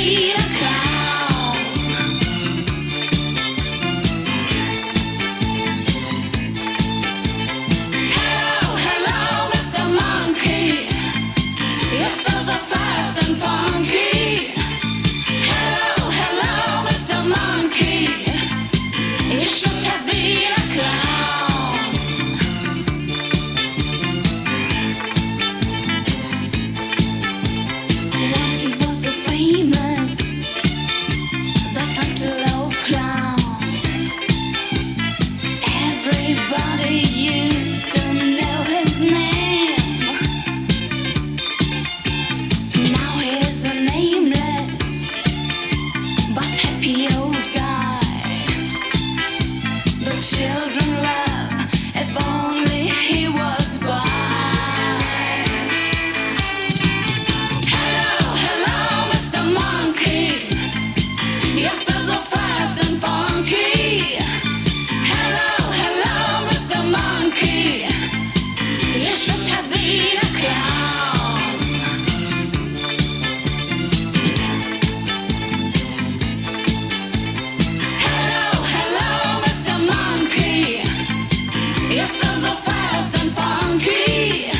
be the clown. Hello, hello, Mr. Monkey. You're still so fast and funky. Hello, hello, Mr. Monkey. You should have been a clown. Once he was so famous, the title of clown. Everybody used to know his name. Now he's a nameless but happy old guy. The children laugh if only he was by. Hello, hello, Mr. Monkey. You're still so fast and funky. Hello, hello, Mr. Monkey. You should have been a clown. Hello, hello, Mr. Monkey. You're still so fast and funky.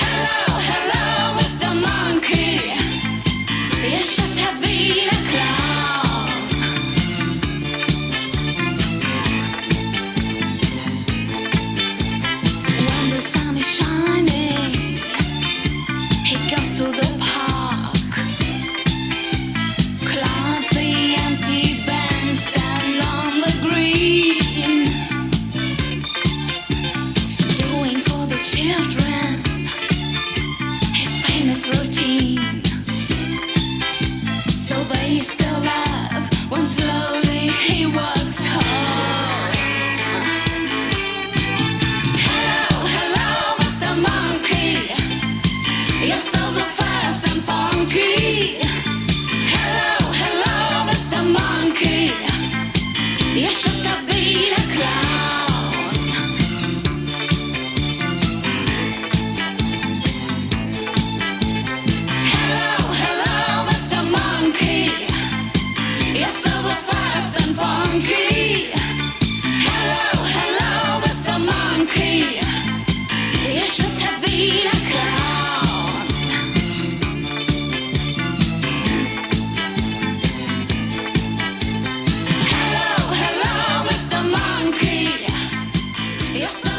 Hello, hello, Mr. Monkey. You should have been a clown. When the sun is shining, he goes to the park. Climbs the empty bandstand on the green. Doing for the children his famous routine. So they still laugh when slowly he walks home. Hello, hello, Mr. Monkey. You're still so fast and funky. Hello, hello, Mr. Monkey. You should have been a clown. Hello, hello, Mr. Monkey. You're still so fast and funky. Hello, hello, Mr. Monkey. You should have been a clown. Hello, hello, Mr. Monkey. You're still